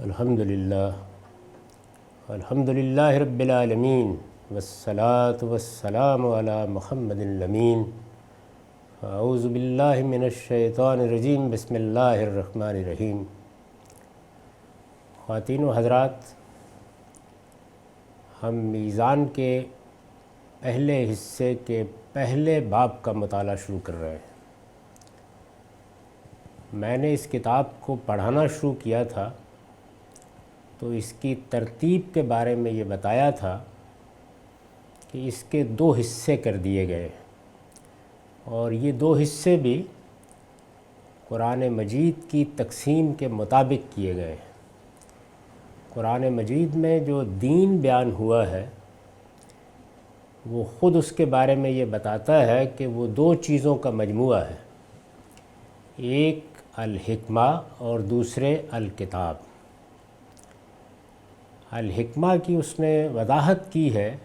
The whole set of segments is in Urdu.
الحمدللہ رب العالمین والصلاة والسلام علی محمد الامین اعوذ باللہ من الشیطان الرجیم بسم اللہ الرحمن الرحیم۔ خواتین و حضرات، ہم میزان کے پہلے حصے کے پہلے باب کا مطالعہ شروع کر رہے ہیں۔ میں نے اس کتاب کو پڑھانا شروع کیا تھا تو اس کی ترتیب کے بارے میں یہ بتایا تھا کہ اس کے 2 حصے کر دیے گئے اور یہ 2 حصے بھی قرآن مجید کی تقسیم کے مطابق کیے گئے ہیں۔ قرآن مجید میں جو دین بیان ہوا ہے وہ خود اس کے بارے میں یہ بتاتا ہے کہ وہ 2 چیزوں کا مجموعہ ہے، ایک الحکمہ اور دوسرے الکتاب۔ الحکمہ کی اس نے وضاحت کی ہے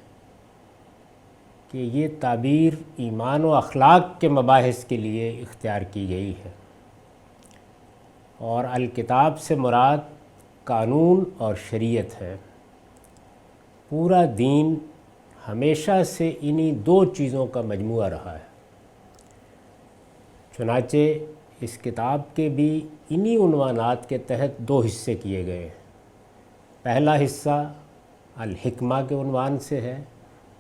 کہ یہ تعبیر ایمان و اخلاق کے مباحث کے لیے اختیار کی گئی ہے، اور الکتاب سے مراد قانون اور شریعت ہے۔ پورا دین ہمیشہ سے انہی 2 چیزوں کا مجموعہ رہا ہے۔ چنانچہ اس کتاب کے بھی انہی عنوانات کے تحت 2 حصے کیے گئے ہیں۔ پہلا حصہ الحکمہ کے عنوان سے ہے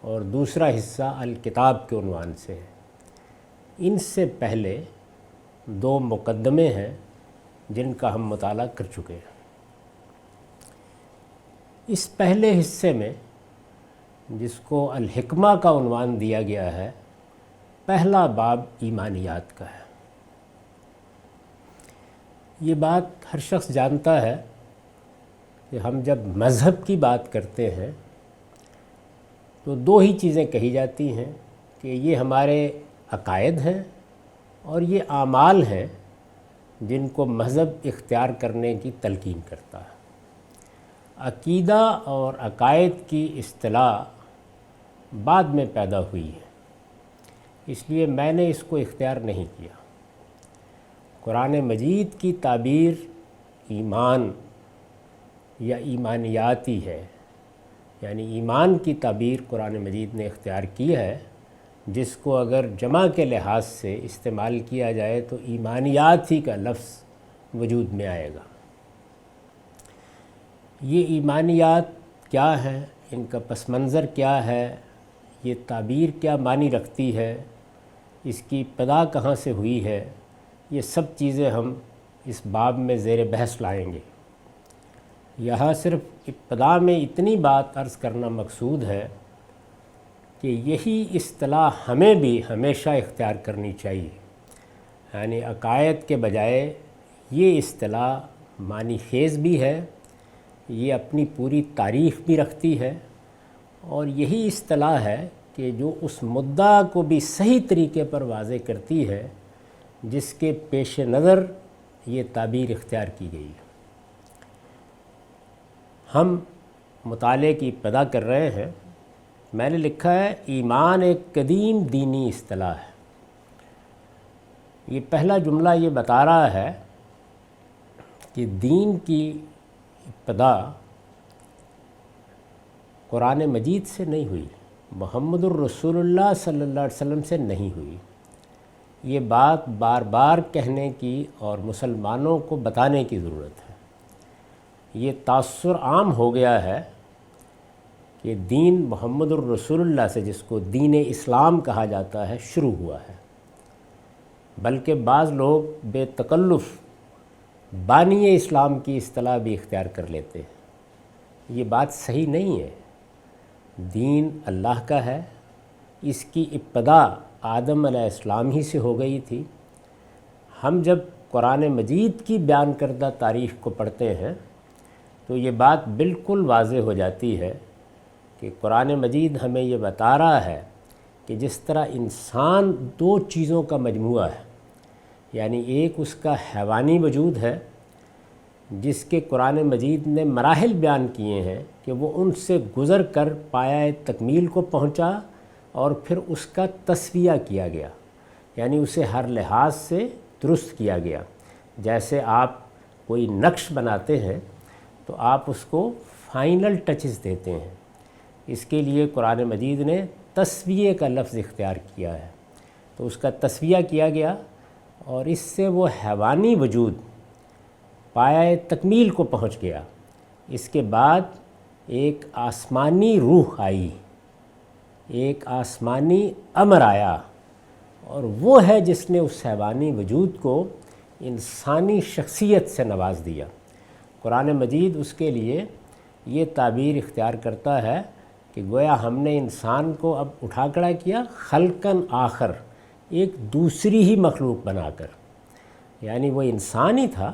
اور دوسرا حصہ الکتاب کے عنوان سے ہے۔ ان سے پہلے 2 مقدمے ہیں جن کا ہم مطالعہ کر چکے ہیں۔ اس پہلے حصے میں جس کو الحکمہ کا عنوان دیا گیا ہے، پہلا باب ایمانیات کا ہے۔ یہ بات ہر شخص جانتا ہے کہ ہم جب مذہب کی بات کرتے ہیں تو 2 ہی چیزیں کہی جاتی ہیں کہ یہ ہمارے عقائد ہیں اور یہ اعمال ہیں جن کو مذہب اختیار کرنے کی تلقین کرتا ہے۔ عقیدہ اور عقائد کی اصطلاح بعد میں پیدا ہوئی ہے، اس لیے میں نے اس کو اختیار نہیں کیا۔ قرآن مجید کی تعبیر ایمان یا ایمانیاتی ہے، یعنی ایمان کی تعبیر قرآن مجید نے اختیار کی ہے، جس کو اگر جمع کے لحاظ سے استعمال کیا جائے تو ایمانیات ہی کا لفظ وجود میں آئے گا۔ یہ ایمانیات کیا ہیں، ان کا پس منظر کیا ہے، یہ تعبیر کیا معنی رکھتی ہے، اس کی ابتدا کہاں سے ہوئی ہے، یہ سب چیزیں ہم اس باب میں زیر بحث لائیں گے۔ یہاں صرف ابتدا میں اتنی بات عرض کرنا مقصود ہے کہ یہی اصطلاح ہمیں بھی ہمیشہ اختیار کرنی چاہیے، یعنی عقائد کے بجائے یہ اصطلاح معنی خیز بھی ہے، یہ اپنی پوری تاریخ بھی رکھتی ہے، اور یہی اصطلاح ہے کہ جو اس مدعا کو بھی صحیح طریقے پر واضح کرتی ہے جس کے پیش نظر یہ تعبیر اختیار کی گئی ہے۔ ہم مطالعے کی ابتدا کر رہے ہیں۔ میں نے لکھا ہے ایمان ایک قدیم دینی اصطلاح ہے۔ یہ پہلا جملہ یہ بتا رہا ہے کہ دین کی ابتدا قرآن مجید سے نہیں ہوئی، محمد الرسول اللہ صلی اللہ علیہ وسلم سے نہیں ہوئی۔ یہ بات بار بار کہنے کی اور مسلمانوں کو بتانے کی ضرورت ہے۔ یہ تاثر عام ہو گیا ہے کہ دین محمد الرسول اللہ سے، جس کو دین اسلام کہا جاتا ہے، شروع ہوا ہے، بلکہ بعض لوگ بے تکلف بانی اسلام کی اصطلاح بھی اختیار کر لیتے ہیں۔ یہ بات صحیح نہیں ہے۔ دین اللہ کا ہے، اس کی ابتدا آدم علیہ السلام ہی سے ہو گئی تھی۔ ہم جب قرآن مجید کی بیان کردہ تاریخ کو پڑھتے ہیں تو یہ بات بالکل واضح ہو جاتی ہے کہ قرآن مجید ہمیں یہ بتا رہا ہے کہ جس طرح انسان 2 چیزوں کا مجموعہ ہے، یعنی ایک اس کا حیوانی وجود ہے جس کے قرآن مجید نے مراحل بیان کیے ہیں کہ وہ ان سے گزر کر پایہ تکمیل کو پہنچا اور پھر اس کا تسویہ کیا گیا، یعنی اسے ہر لحاظ سے درست کیا گیا۔ جیسے آپ کوئی نقش بناتے ہیں تو آپ اس کو فائنل ٹچز دیتے ہیں۔ اس کے لیے قرآن مجید نے تسویہ کا لفظ اختیار کیا ہے، تو اس کا تسویہ کیا گیا اور اس سے وہ حیوانی وجود پایہ تکمیل کو پہنچ گیا۔ اس کے بعد ایک آسمانی روح آئی، ایک آسمانی امر آیا، اور وہ ہے جس نے اس حیوانی وجود کو انسانی شخصیت سے نواز دیا۔ قرآن مجید اس کے لیے یہ تعبیر اختیار کرتا ہے کہ گویا ہم نے انسان کو اب اٹھا کھڑا کیا خلقاً آخر، ایک دوسری ہی مخلوق بنا کر، یعنی وہ انسان ہی تھا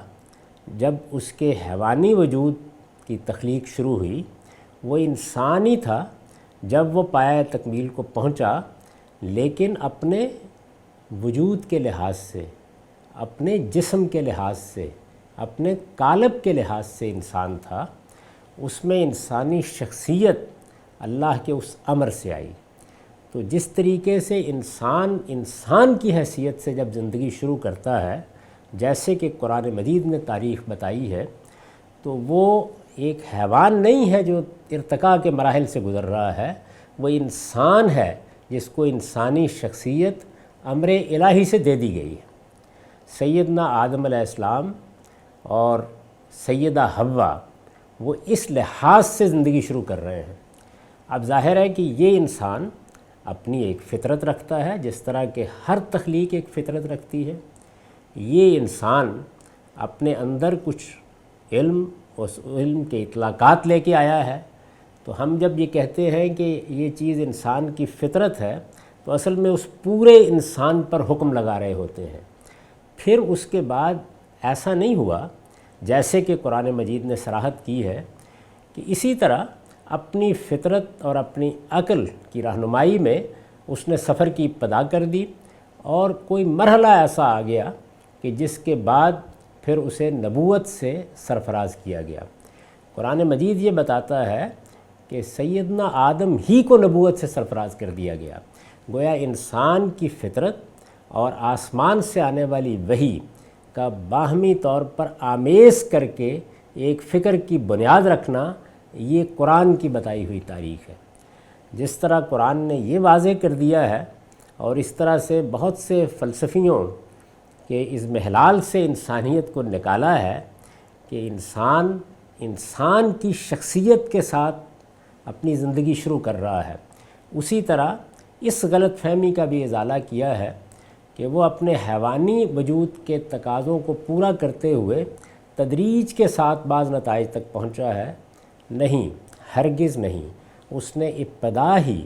جب اس کے حیوانی وجود کی تخلیق شروع ہوئی، وہ انسان ہی تھا جب وہ پایہ تکمیل کو پہنچا، لیکن اپنے وجود کے لحاظ سے، اپنے جسم کے لحاظ سے، اپنے قالب کے لحاظ سے انسان تھا۔ اس میں انسانی شخصیت اللہ کے اس امر سے آئی۔ تو جس طریقے سے انسان کی حیثیت سے جب زندگی شروع کرتا ہے، جیسے کہ قرآن مجید نے تاریخ بتائی ہے، تو وہ ایک حیوان نہیں ہے جو ارتقاء کے مراحل سے گزر رہا ہے، وہ انسان ہے جس کو انسانی شخصیت امر الہی سے دے دی گئی ہے۔ سیدنا آدم علیہ السلام اور سیدہ حوا وہ اس لحاظ سے زندگی شروع کر رہے ہیں۔ اب ظاہر ہے کہ یہ انسان اپنی ایک فطرت رکھتا ہے، جس طرح کہ ہر تخلیق ایک فطرت رکھتی ہے۔ یہ انسان اپنے اندر کچھ علم، اس علم کے اطلاقات لے کے آیا ہے۔ تو ہم جب یہ کہتے ہیں کہ یہ چیز انسان کی فطرت ہے، تو اصل میں اس پورے انسان پر حکم لگا رہے ہوتے ہیں۔ پھر اس کے بعد ایسا نہیں ہوا، جیسے کہ قرآن مجید نے صراحت کی ہے کہ اسی طرح اپنی فطرت اور اپنی عقل کی رہنمائی میں اس نے سفر کی ابتدا کر دی، اور کوئی مرحلہ ایسا آ گیا کہ جس کے بعد پھر اسے نبوت سے سرفراز کیا گیا۔ قرآن مجید یہ بتاتا ہے کہ سیدنا آدم ہی کو نبوت سے سرفراز کر دیا گیا۔ گویا انسان کی فطرت اور آسمان سے آنے والی وحی کا باہمی طور پر آمیز کر کے ایک فکر کی بنیاد رکھنا، یہ قرآن کی بتائی ہوئی تاریخ ہے۔ جس طرح قرآن نے یہ واضح کر دیا ہے، اور اس طرح سے بہت سے فلسفیوں کے اس محلال سے انسانیت کو نکالا ہے کہ انسان کی شخصیت کے ساتھ اپنی زندگی شروع کر رہا ہے، اسی طرح اس غلط فہمی کا بھی ازالہ کیا ہے کہ وہ اپنے حیوانی وجود کے تقاضوں کو پورا کرتے ہوئے تدریج کے ساتھ بعض نتائج تک پہنچا ہے۔ نہیں، ہرگز نہیں۔ اس نے ابتدا ہی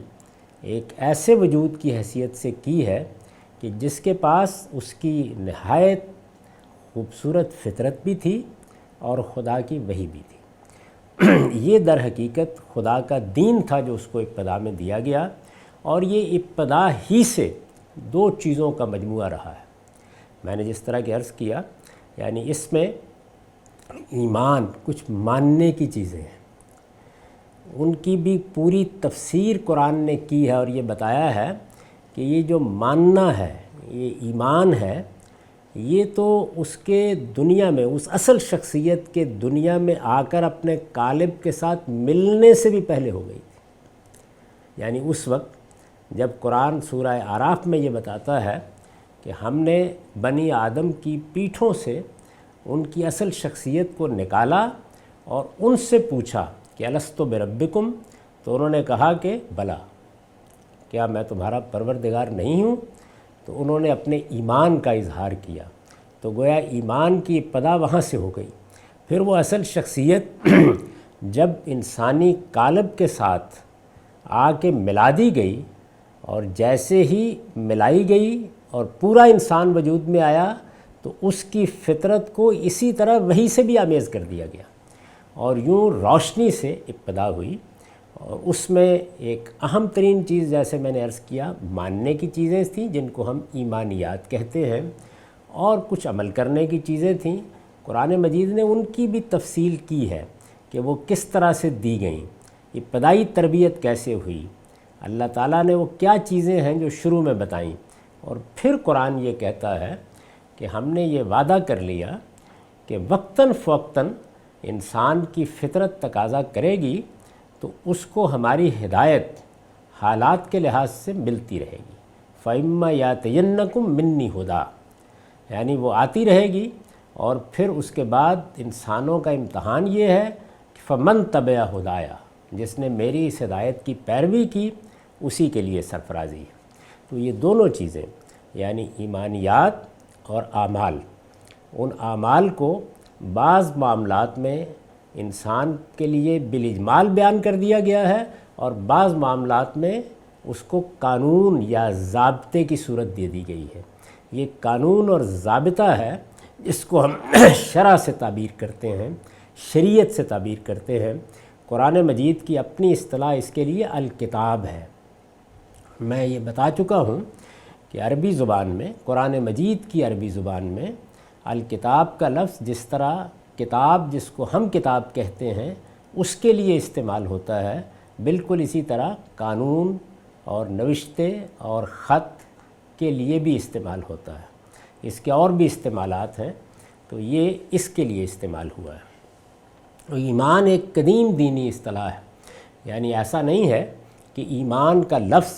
ایک ایسے وجود کی حیثیت سے کی ہے کہ جس کے پاس اس کی نہایت خوبصورت فطرت بھی تھی اور خدا کی وحی بھی تھی۔ یہ در حقیقت خدا کا دین تھا جو اس کو ابتدا میں دیا گیا، اور یہ ابتدا ہی سے دو چیزوں کا مجموعہ رہا ہے۔ میں نے جس طرح کہ عرض کیا، یعنی اس میں ایمان، کچھ ماننے کی چیزیں ہیں، ان کی بھی پوری تفسیر قرآن نے کی ہے، اور یہ بتایا ہے کہ یہ جو ماننا ہے، یہ ایمان ہے، یہ تو اس کے دنیا میں، اس اصل شخصیت کے دنیا میں آ کر اپنے قالب کے ساتھ ملنے سے بھی پہلے ہو گئی تھی۔ یعنی اس وقت جب قرآن سورہ اعراف میں یہ بتاتا ہے کہ ہم نے بنی آدم کی پیٹھوں سے ان کی اصل شخصیت کو نکالا اور ان سے پوچھا کہ الستو بربکم، تو انہوں نے کہا کہ بلا، کیا میں تمہارا پروردگار نہیں ہوں؟ تو انہوں نے اپنے ایمان کا اظہار کیا۔ تو گویا ایمان کی ابتدا وہاں سے ہو گئی۔ پھر وہ اصل شخصیت جب انسانی قالب کے ساتھ آ کے ملا دی گئی، اور جیسے ہی ملائی گئی اور پورا انسان وجود میں آیا، تو اس کی فطرت کو اسی طرح وحی سے بھی آمیز کر دیا گیا، اور یوں روشنی سے ابتدا ہوئی۔ اور اس میں ایک اہم ترین چیز، جیسے میں نے عرض کیا، ماننے کی چیزیں تھیں جن کو ہم ایمانیات کہتے ہیں، اور کچھ عمل کرنے کی چیزیں تھیں۔ قرآن مجید نے ان کی بھی تفصیل کی ہے کہ وہ کس طرح سے دی گئیں، ابتدائی تربیت کیسے ہوئی، اللہ تعالیٰ نے وہ کیا چیزیں ہیں جو شروع میں بتائیں۔ اور پھر قرآن یہ کہتا ہے کہ ہم نے یہ وعدہ کر لیا کہ وقتاً فوقتاً انسان کی فطرت تقاضا کرے گی تو اس کو ہماری ہدایت حالات کے لحاظ سے ملتی رہے گی۔ فَإِمَّا يَأْتِيَنَّكُم مِّنِّي هُدًى، یعنی وہ آتی رہے گی، اور پھر اس کے بعد انسانوں کا امتحان یہ ہے کہ فَمَن تَبِعَ هُدَايَ، جس نے میری اس ہدایت کی پیروی کی اسی کے لیے سرفرازی ہے۔ تو یہ دونوں چیزیں یعنی ایمانیات اور اعمال، ان اعمال کو بعض معاملات میں انسان کے لیے بالاجمال بیان کر دیا گیا ہے، اور بعض معاملات میں اس کو قانون یا ضابطے کی صورت دے دی گئی ہے۔ یہ قانون اور ضابطہ ہے جس کو ہم شرع سے تعبیر کرتے ہیں، شریعت سے تعبیر کرتے ہیں۔ قرآن مجید کی اپنی اصطلاح اس کے لیے الکتاب ہے۔ میں یہ بتا چکا ہوں کہ عربی زبان میں، قرآن مجید کی عربی زبان میں الکتاب کا لفظ جس طرح کتاب جس کو ہم کتاب کہتے ہیں اس کے لیے استعمال ہوتا ہے، بالکل اسی طرح قانون اور نوشتے اور خط کے لیے بھی استعمال ہوتا ہے۔ اس کے اور بھی استعمالات ہیں، تو یہ اس کے لیے استعمال ہوا ہے۔ ایمان ایک قدیم دینی اصطلاح ہے، یعنی ایسا نہیں ہے کہ ایمان کا لفظ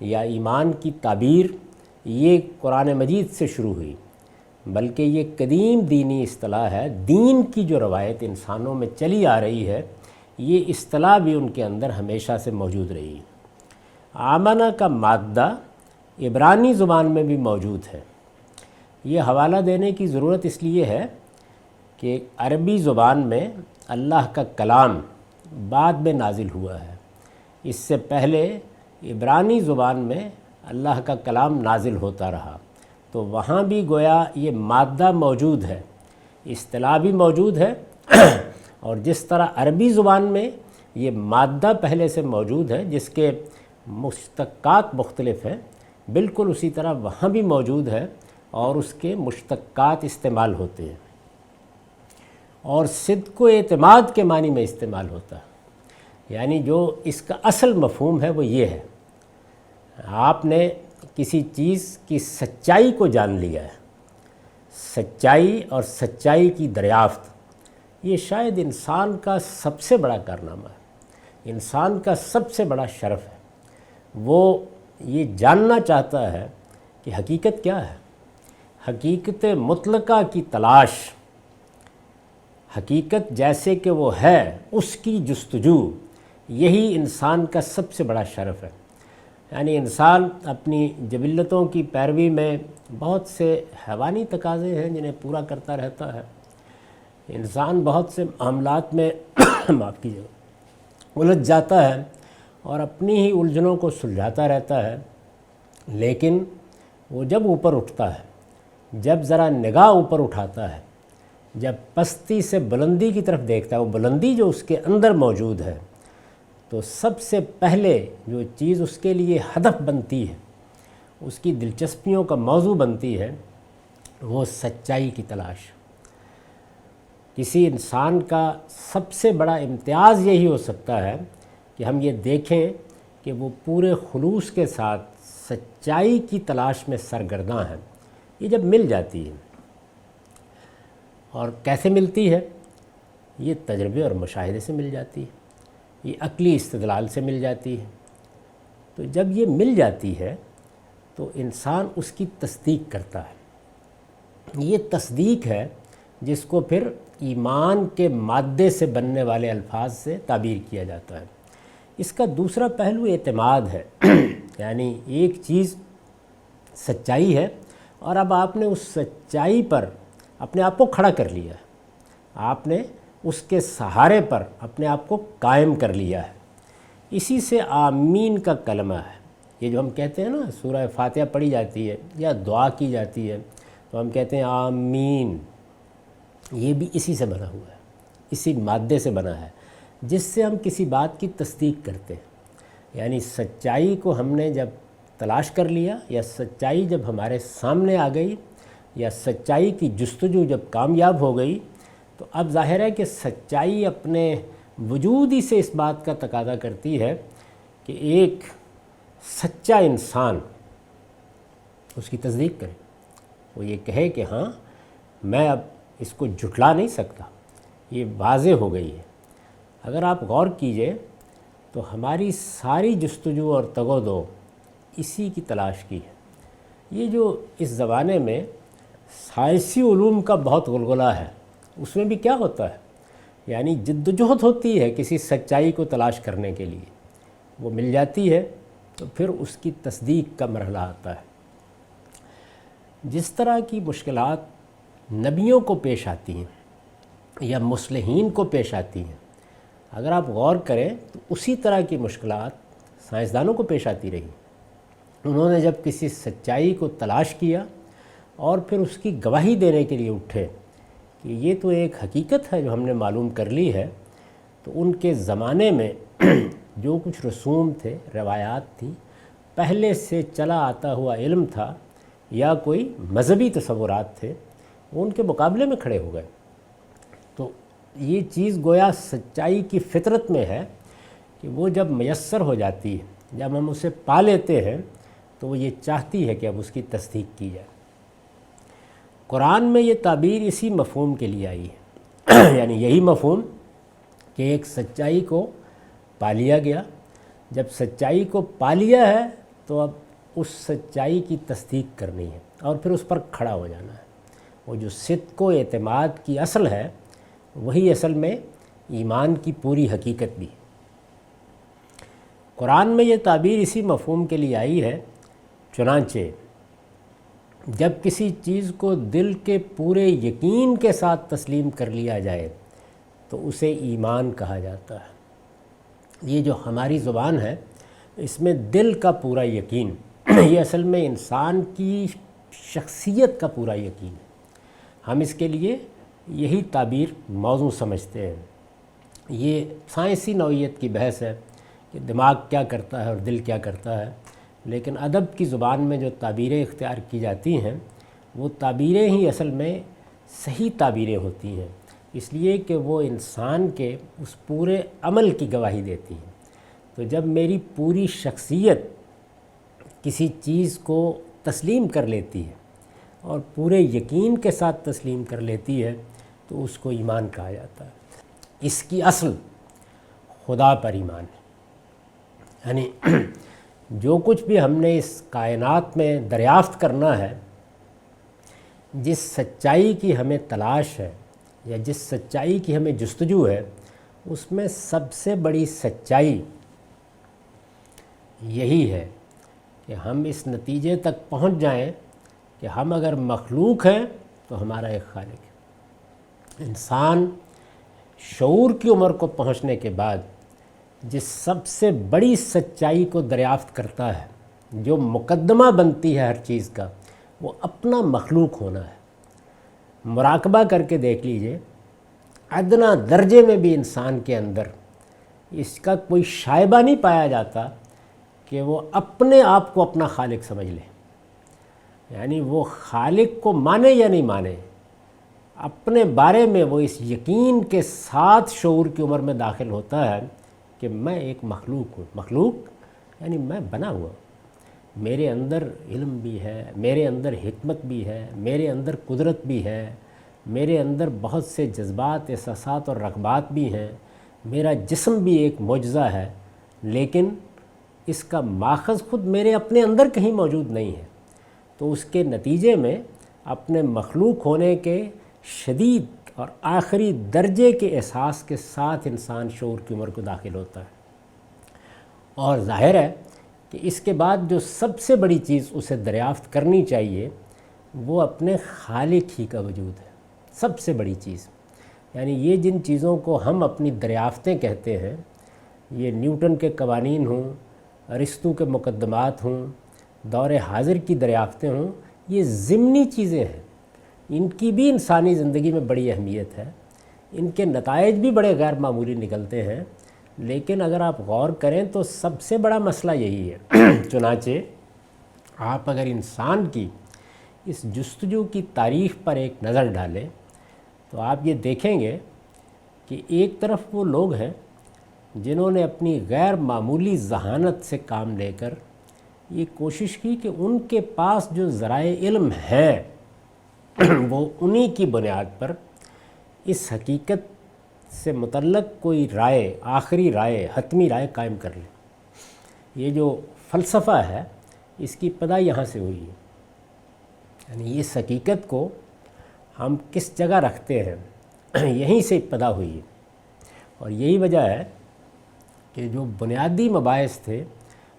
یا ایمان کی تعبیر یہ قرآن مجید سے شروع ہوئی، بلکہ یہ قدیم دینی اصطلاح ہے۔ دین کی جو روایت انسانوں میں چلی آ رہی ہے، یہ اصطلاح بھی ان کے اندر ہمیشہ سے موجود رہی ہے۔ آمنہ کا مادہ عبرانی زبان میں بھی موجود ہے۔ یہ حوالہ دینے کی ضرورت اس لیے ہے کہ عربی زبان میں اللہ کا کلام بعد میں نازل ہوا ہے، اس سے پہلے عبرانی زبان میں اللہ کا کلام نازل ہوتا رہا، تو وہاں بھی گویا یہ مادہ موجود ہے، اصطلاح بھی موجود ہے، اور جس طرح عربی زبان میں یہ مادہ پہلے سے موجود ہے جس کے مشتقات مختلف ہیں، بالکل اسی طرح وہاں بھی موجود ہے اور اس کے مشتقات استعمال ہوتے ہیں، اور صدق و اعتماد کے معنی میں استعمال ہوتا ہے۔ یعنی جو اس کا اصل مفہوم ہے وہ یہ ہے، آپ نے کسی چیز کی سچائی کو جان لیا ہے۔ سچائی اور سچائی کی دریافت یہ شاید انسان کا سب سے بڑا کارنامہ ہے، انسان کا سب سے بڑا شرف ہے۔ وہ یہ جاننا چاہتا ہے کہ حقیقت کیا ہے، حقیقت مطلقہ کی تلاش، حقیقت جیسے کہ وہ ہے اس کی جستجو، یہی انسان کا سب سے بڑا شرف ہے۔ یعنی انسان اپنی جبلتوں کی پیروی میں بہت سے حیوانی تقاضے ہیں جنہیں پورا کرتا رہتا ہے۔ انسان بہت سے معاملات میں معاف کیجیے الجھ جاتا ہے اور اپنی ہی الجھنوں کو سلجھاتا رہتا ہے، لیکن وہ جب اوپر اٹھتا ہے، جب ذرا نگاہ اوپر اٹھاتا ہے، جب پستی سے بلندی کی طرف دیکھتا ہے، وہ بلندی جو اس کے اندر موجود ہے، تو سب سے پہلے جو چیز اس کے لیے ہدف بنتی ہے، اس کی دلچسپیوں کا موضوع بنتی ہے، وہ سچائی کی تلاش۔ کسی انسان کا سب سے بڑا امتیاز یہی ہو سکتا ہے کہ ہم یہ دیکھیں کہ وہ پورے خلوص کے ساتھ سچائی کی تلاش میں سرگرداں ہیں۔ یہ جب مل جاتی ہے، اور کیسے ملتی ہے؟ یہ تجربے اور مشاہدے سے مل جاتی ہے، یہ عقلی استدلال سے مل جاتی ہے۔ تو جب یہ مل جاتی ہے تو انسان اس کی تصدیق کرتا ہے۔ یہ تصدیق ہے جس کو پھر ایمان کے مادے سے بننے والے الفاظ سے تعبیر کیا جاتا ہے۔ اس کا دوسرا پہلو اعتماد ہے، یعنی ایک چیز سچائی ہے، اور اب آپ نے اس سچائی پر اپنے آپ کو کھڑا کر لیا ہے، آپ نے اس کے سہارے پر اپنے آپ کو قائم کر لیا ہے۔ اسی سے آمین کا کلمہ ہے۔ یہ جو ہم کہتے ہیں نا، سورہ فاتحہ پڑھی جاتی ہے یا دعا کی جاتی ہے تو ہم کہتے ہیں آمین، یہ بھی اسی سے بنا ہوا ہے، اسی مادے سے بنا ہے جس سے ہم کسی بات کی تصدیق کرتے ہیں۔ یعنی سچائی کو ہم نے جب تلاش کر لیا، یا سچائی جب ہمارے سامنے آ گئی، یا سچائی کی جستجو جب کامیاب ہو گئی، تو اب ظاہر ہے کہ سچائی اپنے وجود ہی سے اس بات کا تقاضا کرتی ہے کہ ایک سچا انسان اس کی تصدیق کرے، وہ یہ کہے کہ ہاں میں اب اس کو جھٹلا نہیں سکتا، یہ واضح ہو گئی ہے۔ اگر آپ غور کیجئے تو ہماری ساری جستجو اور تگ و دو اسی کی تلاش کی ہے۔ یہ جو اس زمانے میں سائنسی علوم کا بہت غلغلہ ہے، اس میں بھی کیا ہوتا ہے؟ یعنی جد و جہد ہوتی ہے کسی سچائی کو تلاش کرنے کے لیے، وہ مل جاتی ہے تو پھر اس کی تصدیق کا مرحلہ آتا ہے۔ جس طرح کی مشکلات نبیوں کو پیش آتی ہیں یا مصلحین کو پیش آتی ہیں، اگر آپ غور کریں تو اسی طرح کی مشکلات سائنسدانوں کو پیش آتی رہی۔ انہوں نے جب کسی سچائی کو تلاش کیا اور پھر اس کی گواہی دینے کے لیے اٹھے کہ یہ تو ایک حقیقت ہے جو ہم نے معلوم کر لی ہے، تو ان کے زمانے میں جو کچھ رسوم تھے، روایات تھیں، پہلے سے چلا آتا ہوا علم تھا یا کوئی مذہبی تصورات تھے، وہ ان کے مقابلے میں کھڑے ہو گئے۔ تو یہ چیز گویا سچائی کی فطرت میں ہے کہ وہ جب میسر ہو جاتی ہے، جب ہم اسے پا لیتے ہیں تو وہ یہ چاہتی ہے کہ اب اس کی تصدیق کی جائے۔ قرآن میں یہ تعبیر اسی مفہوم کے لیے آئی ہے، یعنی یہی مفہوم کہ ایک سچائی کو پا لیا گیا، جب سچائی کو پا لیا ہے تو اب اس سچائی کی تصدیق کرنی ہے اور پھر اس پر کھڑا ہو جانا ہے۔ وہ جو صدق و اعتماد کی اصل ہے، وہی اصل میں ایمان کی پوری حقیقت بھی ہے۔ قرآن میں یہ تعبیر اسی مفہوم کے لیے آئی ہے، چنانچہ جب کسی چیز کو دل کے پورے یقین کے ساتھ تسلیم کر لیا جائے تو اسے ایمان کہا جاتا ہے۔ یہ جو ہماری زبان ہے، اس میں دل کا پورا یقین، یہ اصل میں انسان کی شخصیت کا پورا یقین ہے۔ ہم اس کے لیے یہی تعبیر موزوں سمجھتے ہیں۔ یہ سائنسی نوعیت کی بحث ہے کہ دماغ کیا کرتا ہے اور دل کیا کرتا ہے، لیکن ادب کی زبان میں جو تعبیریں اختیار کی جاتی ہیں وہ تعبیریں ہی اصل میں صحیح تعبیریں ہوتی ہیں، اس لیے کہ وہ انسان کے اس پورے عمل کی گواہی دیتی ہیں۔ تو جب میری پوری شخصیت کسی چیز کو تسلیم کر لیتی ہے اور پورے یقین کے ساتھ تسلیم کر لیتی ہے تو اس کو ایمان کہا جاتا ہے۔ اس کی اصل خدا پر ایمان ہے، یعنی جو کچھ بھی ہم نے اس کائنات میں دریافت کرنا ہے، جس سچائی کی ہمیں تلاش ہے یا جس سچائی کی ہمیں جستجو ہے، اس میں سب سے بڑی سچائی یہی ہے کہ ہم اس نتیجے تک پہنچ جائیں کہ ہم اگر مخلوق ہیں تو ہمارا ایک خالق ہے۔ انسان شعور کی عمر کو پہنچنے کے بعد جس سب سے بڑی سچائی کو دریافت کرتا ہے، جو مقدمہ بنتی ہے ہر چیز کا، وہ اپنا مخلوق ہونا ہے۔ مراقبہ کر کے دیکھ لیجئے، ادنا درجے میں بھی انسان کے اندر اس کا کوئی شائبہ نہیں پایا جاتا کہ وہ اپنے آپ کو اپنا خالق سمجھ لے، یعنی وہ خالق کو مانے یا نہیں مانے، اپنے بارے میں وہ اس یقین کے ساتھ شعور کی عمر میں داخل ہوتا ہے کہ میں ایک مخلوق ہوں۔ مخلوق یعنی میں بنا ہوا، میرے اندر علم بھی ہے، میرے اندر حکمت بھی ہے، میرے اندر قدرت بھی ہے، میرے اندر بہت سے جذبات، احساسات اور رغبات بھی ہیں، میرا جسم بھی ایک معجزہ ہے، لیکن اس کا ماخذ خود میرے اپنے اندر کہیں موجود نہیں ہے۔ تو اس کے نتیجے میں اپنے مخلوق ہونے کے شدید اور آخری درجے کے احساس کے ساتھ انسان شعور کی عمر کو داخل ہوتا ہے، اور ظاہر ہے کہ اس کے بعد جو سب سے بڑی چیز اسے دریافت کرنی چاہیے وہ اپنے خالق ہی کا وجود ہے، سب سے بڑی چیز۔ یعنی یہ جن چیزوں کو ہم اپنی دریافتیں کہتے ہیں، یہ نیوٹن کے قوانین ہوں، ارسطو کے مقدمات ہوں، دور حاضر کی دریافتیں ہوں، یہ ضمنی چیزیں ہیں، ان کی بھی انسانی زندگی میں بڑی اہمیت ہے، ان کے نتائج بھی بڑے غیر معمولی نکلتے ہیں، لیکن اگر آپ غور کریں تو سب سے بڑا مسئلہ یہی ہے۔ چنانچہ آپ اگر انسان کی اس جستجو کی تاریخ پر ایک نظر ڈالیں تو آپ یہ دیکھیں گے کہ ایک طرف وہ لوگ ہیں جنہوں نے اپنی غیر معمولی ذہانت سے کام لے کر یہ کوشش کی کہ ان کے پاس جو ذرائع علم ہیں وہ انہی کی بنیاد پر اس حقیقت سے متعلق کوئی رائے، آخری رائے، حتمی رائے قائم کر لیں۔ یہ جو فلسفہ ہے اس کی ابتدا یہاں سے ہوئی ہے، یعنی اس حقیقت کو ہم کس جگہ رکھتے ہیں یہیں سے ابتدا ہوئی ہے۔ اور یہی وجہ ہے کہ جو بنیادی مباحث تھے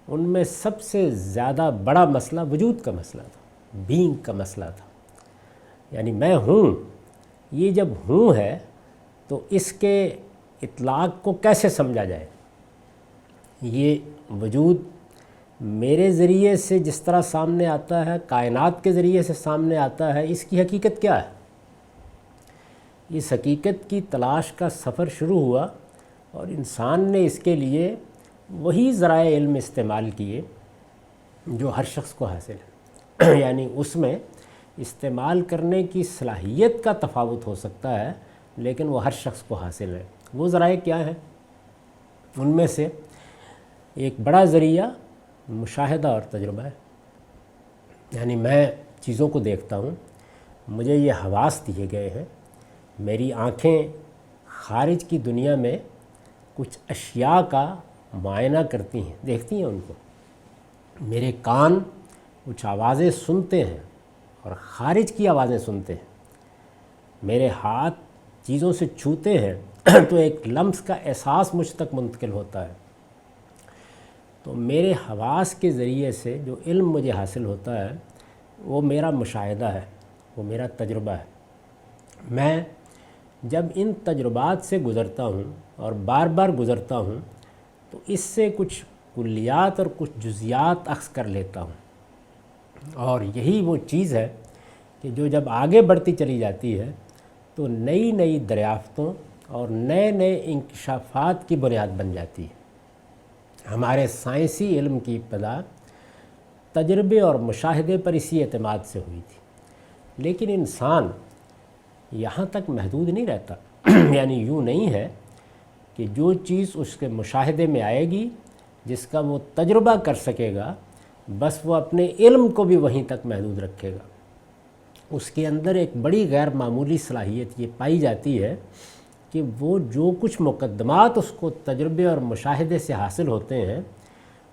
ان میں سب سے زیادہ بڑا مسئلہ وجود کا مسئلہ تھا، بینگ کا مسئلہ تھا، یعنی میں ہوں۔ یہ جب ہوں ہے تو اس کے اطلاق کو کیسے سمجھا جائے؟ یہ وجود میرے ذریعے سے جس طرح سامنے آتا ہے، کائنات کے ذریعے سے سامنے آتا ہے، اس کی حقیقت کیا ہے؟ اس حقیقت کی تلاش کا سفر شروع ہوا اور انسان نے اس کے لیے وہی ذرائع علم استعمال کیے جو ہر شخص کو حاصل ہے یعنی اس میں استعمال کرنے کی صلاحیت کا تفاوت ہو سکتا ہے لیکن وہ ہر شخص کو حاصل ہے۔ وہ ذرائع کیا ہیں؟ ان میں سے ایک بڑا ذریعہ مشاہدہ اور تجربہ ہے، یعنی میں چیزوں کو دیکھتا ہوں، مجھے یہ حواس دیے گئے ہیں، میری آنکھیں خارج کی دنیا میں کچھ اشیاء کا معائنہ کرتی ہیں، دیکھتی ہیں ان کو، میرے کان کچھ آوازیں سنتے ہیں اور خارج کی آوازیں سنتے ہیں، میرے ہاتھ چیزوں سے چھوتے ہیں تو ایک لمس کا احساس مجھ تک منتقل ہوتا ہے۔ تو میرے حواس کے ذریعے سے جو علم مجھے حاصل ہوتا ہے وہ میرا مشاہدہ ہے، وہ میرا تجربہ ہے۔ میں جب ان تجربات سے گزرتا ہوں اور بار بار گزرتا ہوں تو اس سے کچھ کلیات اور کچھ جزیات اخذ کر لیتا ہوں، اور یہی وہ چیز ہے کہ جو جب آگے بڑھتی چلی جاتی ہے تو نئی نئی دریافتوں اور نئے نئے انکشافات کی بنیاد بن جاتی ہے۔ ہمارے سائنسی علم کی ابتدا تجربے اور مشاہدے پر اسی اعتماد سے ہوئی تھی، لیکن انسان یہاں تک محدود نہیں رہتا یعنی یوں نہیں ہے کہ جو چیز اس کے مشاہدے میں آئے گی، جس کا وہ تجربہ کر سکے گا، بس وہ اپنے علم کو بھی وہیں تک محدود رکھے گا۔ اس کے اندر ایک بڑی غیر معمولی صلاحیت یہ پائی جاتی ہے کہ وہ جو کچھ مقدمات اس کو تجربے اور مشاہدے سے حاصل ہوتے ہیں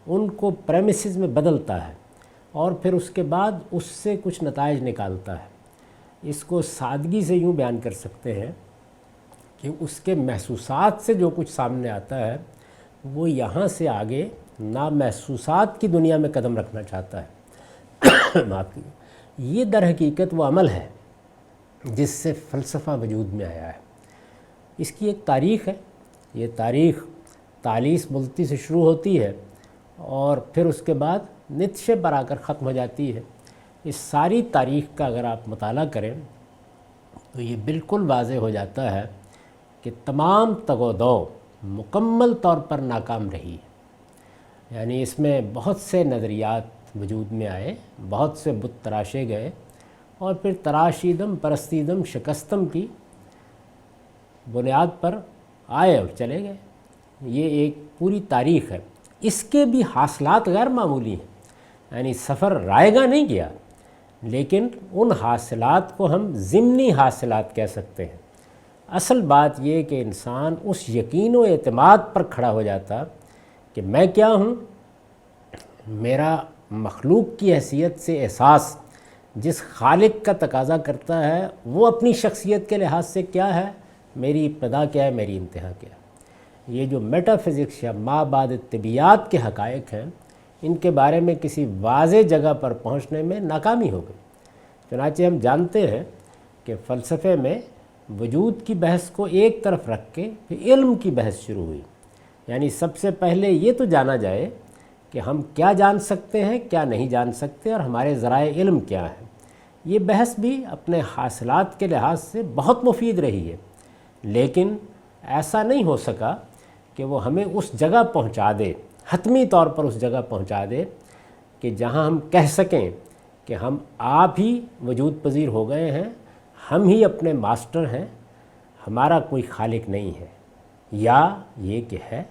ان کو پریمیسز میں بدلتا ہے اور پھر اس کے بعد اس سے کچھ نتائج نکالتا ہے۔ اس کو سادگی سے یوں بیان کر سکتے ہیں کہ اس کے محسوسات سے جو کچھ سامنے آتا ہے وہ یہاں سے آگے نامحسوسات کی دنیا میں قدم رکھنا چاہتا ہے۔ معاف کیجیے، یہ در حقیقت وہ عمل ہے جس سے فلسفہ وجود میں آیا ہے۔ اس کی ایک تاریخ ہے، یہ تاریخ تالیس ملتی سے شروع ہوتی ہے اور پھر اس کے بعد نتشے پر آ کر ختم ہو جاتی ہے۔ اس ساری تاریخ کا اگر آپ مطالعہ کریں تو یہ بالکل واضح ہو جاتا ہے کہ تمام تگ و دو مکمل طور پر ناکام رہی ہے، یعنی اس میں بہت سے نظریات وجود میں آئے، بہت سے بت تراشے گئے اور پھر تراشیدم پرستیدم شکستم کی بنیاد پر آئے اور چلے گئے۔ یہ ایک پوری تاریخ ہے۔ اس کے بھی حاصلات غیر معمولی ہیں، یعنی سفر رائے گاں نہیں گیا، لیکن ان حاصلات کو ہم ضمنی حاصلات کہہ سکتے ہیں۔ اصل بات یہ کہ انسان اس یقین و اعتماد پر کھڑا ہو جاتا کہ میں کیا ہوں، میرا مخلوق کی حیثیت سے احساس جس خالق کا تقاضا کرتا ہے وہ اپنی شخصیت کے لحاظ سے کیا ہے، میری ابتدا کیا ہے، میری انتہا کیا ہے۔ یہ جو میٹا فزکس یا ما بعد طبیعیات کے حقائق ہیں ان کے بارے میں کسی واضح جگہ پر پہنچنے میں ناکامی ہو گئی۔ چنانچہ ہم جانتے ہیں کہ فلسفے میں وجود کی بحث کو ایک طرف رکھ کے پھر علم کی بحث شروع ہوئی، یعنی سب سے پہلے یہ تو جانا جائے کہ ہم کیا جان سکتے ہیں، کیا نہیں جان سکتے، اور ہمارے ذرائع علم کیا ہیں۔ یہ بحث بھی اپنے حاصلات کے لحاظ سے بہت مفید رہی ہے، لیکن ایسا نہیں ہو سکا کہ وہ ہمیں اس جگہ پہنچا دے، حتمی طور پر اس جگہ پہنچا دے کہ جہاں ہم کہہ سکیں کہ ہم آپ ہی وجود پذیر ہو گئے ہیں، ہم ہی اپنے ماسٹر ہیں، ہمارا کوئی خالق نہیں ہے، یا یہ کہ ہے۔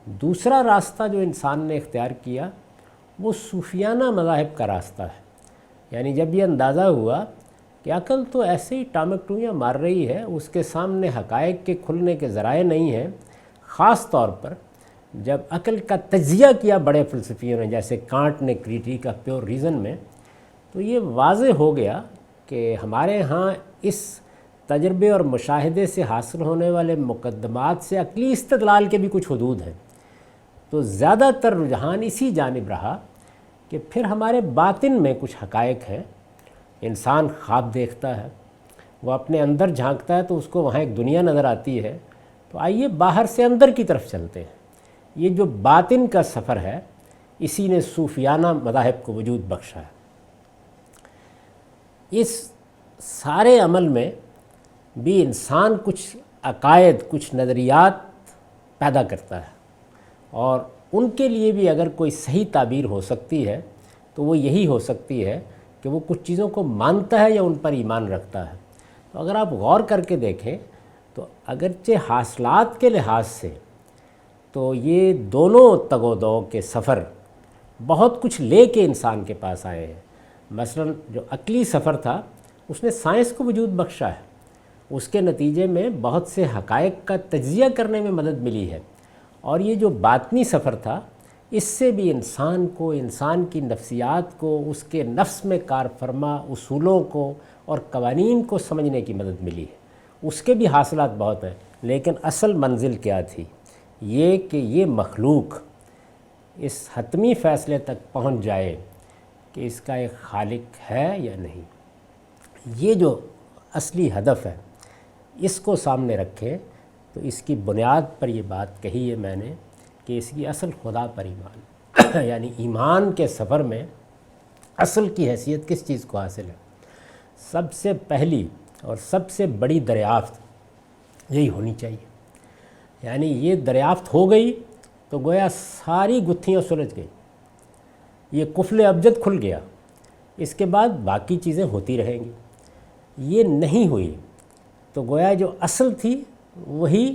دوسرا راستہ جو انسان نے اختیار کیا وہ صوفیانہ مذاہب کا راستہ ہے، یعنی جب یہ اندازہ ہوا کہ عقل تو ایسے ہی ٹامک ٹوئیاں مار رہی ہے، اس کے سامنے حقائق کے کھلنے کے ذرائع نہیں ہیں۔ خاص طور پر جب عقل کا تجزیہ کیا بڑے فلسفیوں نے، جیسے کانٹ نے کریٹیک آف پیور ریزن میں، تو یہ واضح ہو گیا کہ ہمارے ہاں اس تجربے اور مشاہدے سے حاصل ہونے والے مقدمات سے عقلی استدلال کے بھی کچھ حدود ہیں۔ تو زیادہ تر رجحان اسی جانب رہا کہ پھر ہمارے باطن میں کچھ حقائق ہیں۔ انسان خواب دیکھتا ہے، وہ اپنے اندر جھانکتا ہے تو اس کو وہاں ایک دنیا نظر آتی ہے۔ تو آئیے باہر سے اندر کی طرف چلتے ہیں۔ یہ جو باطن کا سفر ہے، اسی نے صوفیانہ مذاہب کو وجود بخشا ہے۔ اس سارے عمل میں بھی انسان کچھ عقائد، کچھ نظریات پیدا کرتا ہے، اور ان کے لیے بھی اگر کوئی صحیح تعبیر ہو سکتی ہے تو وہ یہی ہو سکتی ہے کہ وہ کچھ چیزوں کو مانتا ہے یا ان پر ایمان رکھتا ہے۔ تو اگر آپ غور کر کے دیکھیں تو اگرچہ حاصلات کے لحاظ سے تو یہ دونوں تگ و دو کے سفر بہت کچھ لے کے انسان کے پاس آئے ہیں۔ مثلا جو عقلی سفر تھا اس نے سائنس کو وجود بخشا ہے، اس کے نتیجے میں بہت سے حقائق کا تجزیہ کرنے میں مدد ملی ہے۔ اور یہ جو باطنی سفر تھا، اس سے بھی انسان کو، انسان کی نفسیات کو، اس کے نفس میں کار فرما اصولوں کو اور قوانین کو سمجھنے کی مدد ملی ہے۔ اس کے بھی حاصلات بہت ہیں، لیکن اصل منزل کیا تھی؟ یہ کہ یہ مخلوق اس حتمی فیصلے تک پہنچ جائے کہ اس کا ایک خالق ہے یا نہیں۔ یہ جو اصلی ہدف ہے، اس کو سامنے رکھیں تو اس کی بنیاد پر یہ بات کہی ہے میں نے کہ اس کی اصل خدا پر ایمان یعنی ایمان کے سفر میں اصل کی حیثیت کس چیز کو حاصل ہے؟ سب سے پہلی اور سب سے بڑی دریافت یہی ہونی چاہیے۔ یعنی یہ دریافت ہو گئی تو گویا ساری گتھیاں سلجھ گئی، یہ قفل ابجد کھل گیا، اس کے بعد باقی چیزیں ہوتی رہیں گی۔ یہ نہیں ہوئی تو گویا جو اصل تھی وہی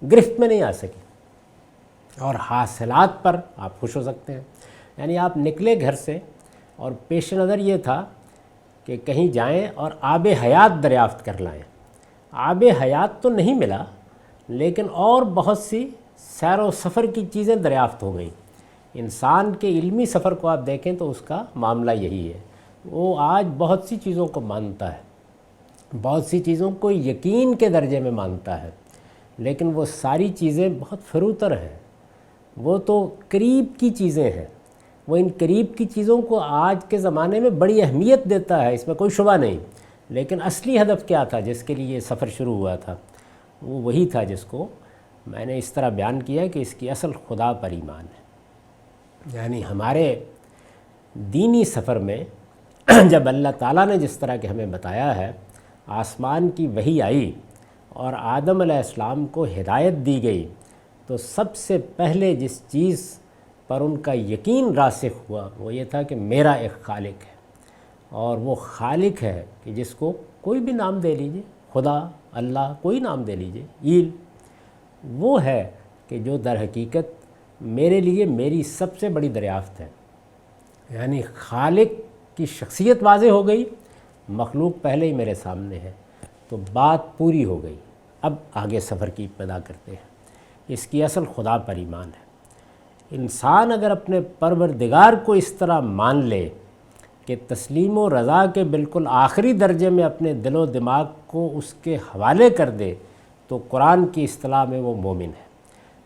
گرفت میں نہیں آ سکی، اور حاصلات پر آپ خوش ہو سکتے ہیں۔ یعنی آپ نکلے گھر سے اور پیش نظر یہ تھا کہ کہیں جائیں اور آب حیات دریافت کر لائیں۔ آب حیات تو نہیں ملا، لیکن اور بہت سی سیر و سفر کی چیزیں دریافت ہو گئیں۔ انسان کے علمی سفر کو آپ دیکھیں تو اس کا معاملہ یہی ہے، وہ آج بہت سی چیزوں کو مانتا ہے، بہت سی چیزوں کو یقین کے درجے میں مانتا ہے، لیکن وہ ساری چیزیں بہت فروتر ہیں، وہ تو قریب کی چیزیں ہیں۔ وہ ان قریب کی چیزوں کو آج کے زمانے میں بڑی اہمیت دیتا ہے، اس میں کوئی شبہ نہیں، لیکن اصلی ہدف کیا تھا جس کے لیے یہ سفر شروع ہوا تھا؟ وہ وہی تھا جس کو میں نے اس طرح بیان کیا کہ اس کی اصل خدا پر ایمان ہے۔ یعنی ہمارے دینی سفر میں جب اللہ تعالیٰ نے جس طرح کہ ہمیں بتایا ہے، آسمان کی وحی آئی اور آدم علیہ السلام کو ہدایت دی گئی، تو سب سے پہلے جس چیز پر ان کا یقین راسخ ہوا وہ یہ تھا کہ میرا ایک خالق ہے، اور وہ خالق ہے کہ جس کو کوئی بھی نام دے لیجئے، خدا، اللہ، کوئی نام دے لیجئے، ایل، وہ ہے کہ جو در حقیقت میرے لیے میری سب سے بڑی دریافت ہے۔ یعنی خالق کی شخصیت واضح ہو گئی، مخلوق پہلے ہی میرے سامنے ہے، تو بات پوری ہو گئی۔ اب آگے سفر کی ابتدا کرتے ہیں۔ اس کی اصل خدا پر ایمان ہے۔ انسان اگر اپنے پروردگار کو اس طرح مان لے کہ تسلیم و رضا کے بالکل آخری درجے میں اپنے دل و دماغ کو اس کے حوالے کر دے تو قرآن کی اصطلاح میں وہ مومن ہے۔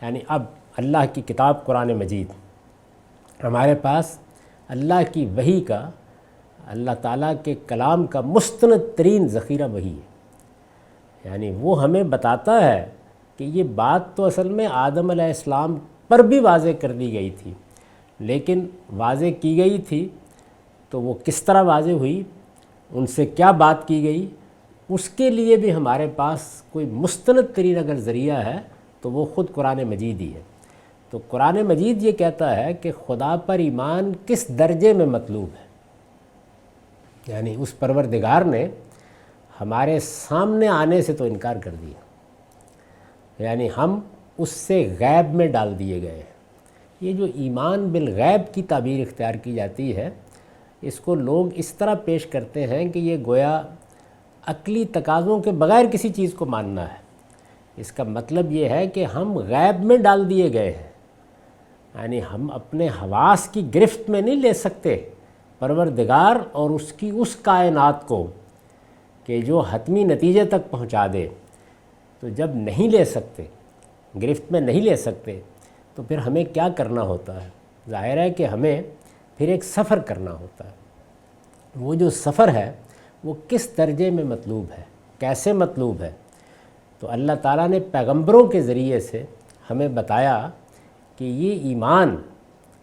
یعنی اب اللہ کی کتاب قرآن مجید ہمارے پاس اللہ کی وحی کا، اللہ تعالیٰ کے کلام کا مستند ترین ذخیرہ وحی ہے۔ یعنی وہ ہمیں بتاتا ہے کہ یہ بات تو اصل میں آدم علیہ السلام پر بھی واضح کر دی گئی تھی، لیکن واضح کی گئی تھی تو وہ کس طرح واضح ہوئی، ان سے کیا بات کی گئی، اس کے لیے بھی ہمارے پاس کوئی مستند ترین اگر ذریعہ ہے تو وہ خود قرآن مجید ہی ہے۔ تو قرآن مجید یہ کہتا ہے کہ خدا پر ایمان کس درجے میں مطلوب ہے۔ یعنی اس پروردگار نے ہمارے سامنے آنے سے تو انکار کر دیا، یعنی ہم اس سے غیب میں ڈال دیے گئے ہیں۔ یہ جو ایمان بالغیب کی تعبیر اختیار کی جاتی ہے، اس کو لوگ اس طرح پیش کرتے ہیں کہ یہ گویا عقلی تقاضوں کے بغیر کسی چیز کو ماننا ہے۔ اس کا مطلب یہ ہے کہ ہم غیب میں ڈال دیے گئے ہیں، یعنی ہم اپنے حواس کی گرفت میں نہیں لے سکتے پروردگار اور اس کی اس کائنات کو کہ جو حتمی نتیجے تک پہنچا دے۔ تو جب نہیں لے سکتے، گرفت میں نہیں لے سکتے، تو پھر ہمیں کیا کرنا ہوتا ہے؟ ظاہر ہے کہ ہمیں پھر ایک سفر کرنا ہوتا ہے۔ وہ جو سفر ہے وہ کس درجے میں مطلوب ہے، کیسے مطلوب ہے؟ تو اللہ تعالیٰ نے پیغمبروں کے ذریعے سے ہمیں بتایا کہ یہ ایمان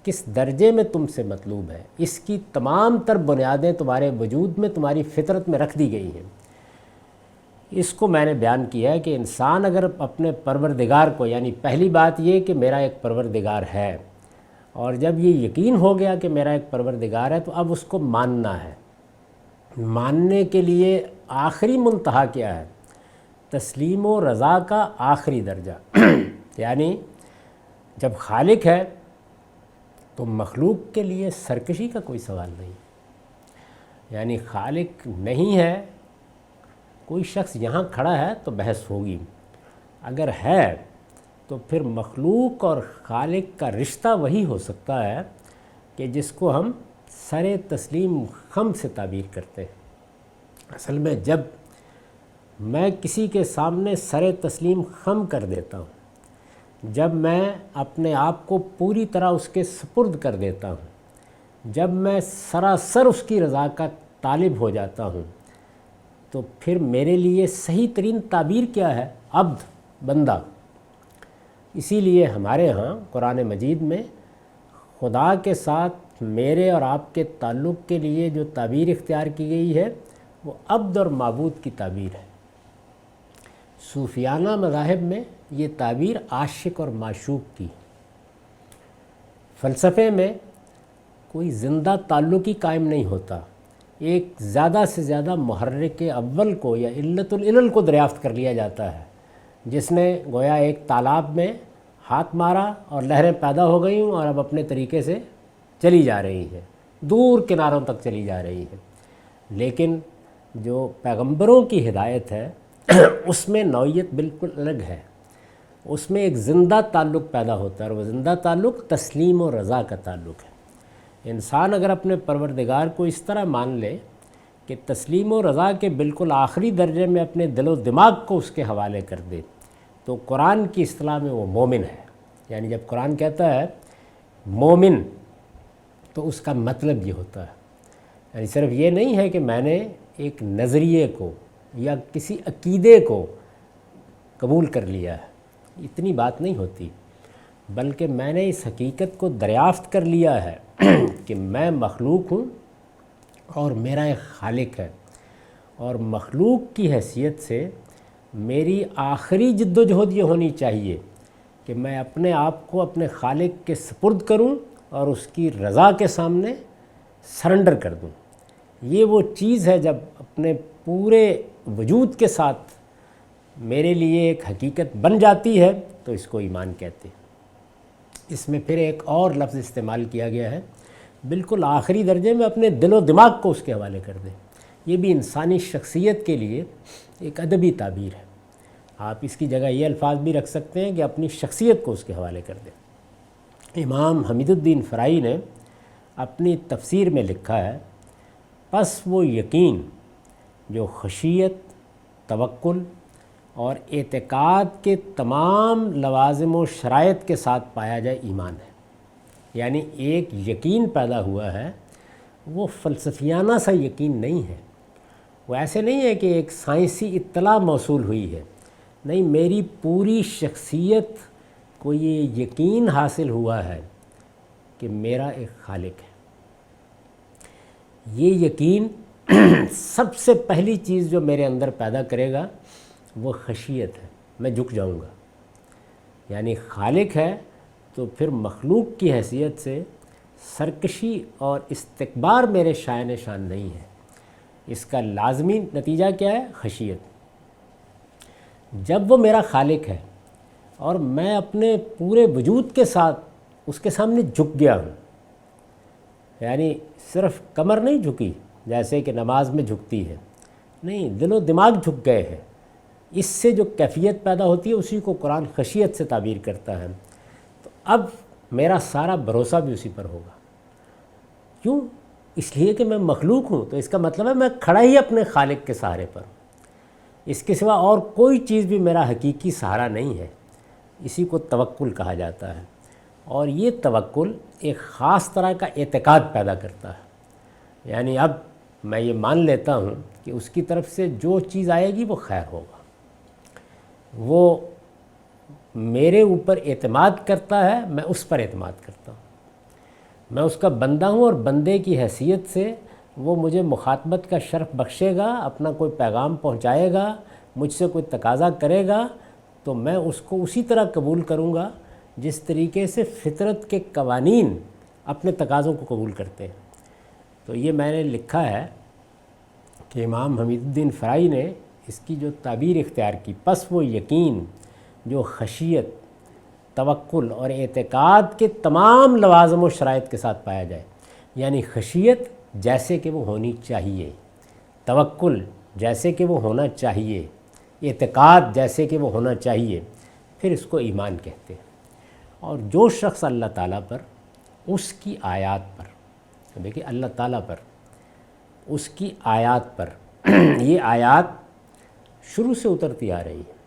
کس درجے میں تم سے مطلوب ہے، اس کی تمام تر بنیادیں تمہارے وجود میں، تمہاری فطرت میں رکھ دی گئی ہیں۔ اس کو میں نے بیان کیا ہے کہ انسان اگر اپنے پروردگار کو، یعنی پہلی بات یہ کہ میرا ایک پروردگار ہے، اور جب یہ یقین ہو گیا کہ میرا ایک پروردگار ہے تو اب اس کو ماننا ہے۔ ماننے کے لیے آخری منتہا کیا ہے؟ تسلیم و رضا کا آخری درجہ یعنی جب خالق ہے تو مخلوق کے لیے سرکشی کا کوئی سوال نہیں، یعنی خالق نہیں ہے، کوئی شخص یہاں کھڑا ہے تو بحث ہوگی، اگر ہے تو پھر مخلوق اور خالق کا رشتہ وہی ہو سکتا ہے کہ جس کو ہم سر تسلیم خم سے تعبیر کرتے ہیں۔ اصل میں جب میں کسی کے سامنے سر تسلیم خم کر دیتا ہوں، جب میں اپنے آپ کو پوری طرح اس کے سپرد کر دیتا ہوں، جب میں سراسر اس کی رضا کا طالب ہو جاتا ہوں، تو پھر میرے لیے صحیح ترین تعبیر کیا ہے؟ عبد، بندہ۔ اسی لیے ہمارے ہاں قرآن مجید میں خدا کے ساتھ میرے اور آپ کے تعلق کے لیے جو تعبیر اختیار کی گئی ہے وہ عبد اور معبود کی تعبیر ہے۔ صوفیانہ مذاہب میں یہ تعبیر عاشق اور معشوق کی۔ فلسفے میں کوئی زندہ تعلق ہی قائم نہیں ہوتا، ایک زیادہ سے زیادہ محرک اول کو یا علت العلل کو دریافت کر لیا جاتا ہے، جس نے گویا ایک تالاب میں ہاتھ مارا اور لہریں پیدا ہو گئیں اور اب اپنے طریقے سے چلی جا رہی ہیں، دور کناروں تک چلی جا رہی ہیں۔ لیکن جو پیغمبروں کی ہدایت ہے اس میں نوعیت بالکل الگ ہے، اس میں ایک زندہ تعلق پیدا ہوتا ہے، اور وہ زندہ تعلق تسلیم و رضا کا تعلق ہے۔ انسان اگر اپنے پروردگار کو اس طرح مان لے کہ تسلیم و رضا کے بالکل آخری درجے میں اپنے دل و دماغ کو اس کے حوالے کر دے، تو قرآن کی اصطلاح میں وہ مومن ہے۔ یعنی جب قرآن کہتا ہے مومن تو اس کا مطلب یہ ہوتا ہے، یعنی صرف یہ نہیں ہے کہ میں نے ایک نظریے کو یا کسی عقیدے کو قبول کر لیا ہے، اتنی بات نہیں ہوتی، بلکہ میں نے اس حقیقت کو دریافت کر لیا ہے کہ میں مخلوق ہوں اور میرا ایک خالق ہے، اور مخلوق کی حیثیت سے میری آخری جد و جہد یہ ہونی چاہیے کہ میں اپنے آپ کو اپنے خالق کے سپرد کروں اور اس کی رضا کے سامنے سرنڈر کر دوں۔ یہ وہ چیز ہے جب اپنے پورے وجود کے ساتھ میرے لیے ایک حقیقت بن جاتی ہے تو اس کو ایمان کہتے ہیں۔ اس میں پھر ایک اور لفظ استعمال کیا گیا ہے، بالکل آخری درجے میں اپنے دل و دماغ کو اس کے حوالے کر دیں۔ یہ بھی انسانی شخصیت کے لیے ایک ادبی تعبیر ہے، آپ اس کی جگہ یہ الفاظ بھی رکھ سکتے ہیں کہ اپنی شخصیت کو اس کے حوالے کر دیں۔ امام حمید الدین فرائی نے اپنی تفسیر میں لکھا ہے، پس وہ یقین جو خشیت، توکل اور اعتقاد کے تمام لوازم و شرائط کے ساتھ پایا جائے ایمان ہے۔ یعنی ایک یقین پیدا ہوا ہے، وہ فلسفیانہ سا یقین نہیں ہے، وہ ایسے نہیں ہے کہ ایک سائنسی اطلاع موصول ہوئی ہے، نہیں، میری پوری شخصیت کو یہ یقین حاصل ہوا ہے کہ میرا ایک خالق ہے۔ یہ یقین سب سے پہلی چیز جو میرے اندر پیدا کرے گا وہ خشیت ہے، میں جھک جاؤں گا۔ یعنی خالق ہے تو پھر مخلوق کی حیثیت سے سرکشی اور استکبار میرے شائن شان نہیں ہے۔ اس کا لازمی نتیجہ کیا ہے؟ خشیت۔ جب وہ میرا خالق ہے اور میں اپنے پورے وجود کے ساتھ اس کے سامنے جھک گیا ہوں، یعنی صرف کمر نہیں جھکی جیسے کہ نماز میں جھکتی ہے، نہیں، دل و دماغ جھک گئے ہیں۔ اس سے جو کیفیت پیدا ہوتی ہے اسی کو قرآن خشیت سے تعبیر کرتا ہے۔ تو اب میرا سارا بھروسہ بھی اسی پر ہوگا۔ کیوں؟ اس لیے کہ میں مخلوق ہوں، تو اس کا مطلب ہے میں کھڑا ہی اپنے خالق کے سہارے پر، اس کے سوا اور کوئی چیز بھی میرا حقیقی سہارا نہیں ہے۔ اسی کو توکل کہا جاتا ہے، اور یہ توکل ایک خاص طرح کا اعتقاد پیدا کرتا ہے۔ یعنی اب میں یہ مان لیتا ہوں کہ اس کی طرف سے جو چیز آئے گی وہ خیر ہوگا، وہ میرے اوپر اعتماد کرتا ہے، میں اس پر اعتماد کرتا ہوں، میں اس کا بندہ ہوں، اور بندے کی حیثیت سے وہ مجھے مخاطبت کا شرف بخشے گا، اپنا کوئی پیغام پہنچائے گا، مجھ سے کوئی تقاضا کرے گا تو میں اس کو اسی طرح قبول کروں گا جس طریقے سے فطرت کے قوانین اپنے تقاضوں کو قبول کرتے ہیں۔ تو یہ میں نے لکھا ہے کہ امام حمید الدین فرائی نے اس کی جو تعبیر اختیار کی، پس وہ یقین جو خشیت، توکل اور اعتقاد کے تمام لوازم و شرائط کے ساتھ پایا جائے، یعنی خشیت جیسے کہ وہ ہونی چاہیے، توکل جیسے کہ وہ ہونا چاہیے، اعتقاد جیسے کہ وہ ہونا چاہیے، پھر اس کو ایمان کہتے ہیں۔ اور جو شخص اللہ تعالیٰ پر، اس کی آیات پر، دیکھیں اللہ تعالیٰ پر، اس کی آیات پر یہ آیات شروع سے اترتی آ رہی ہے،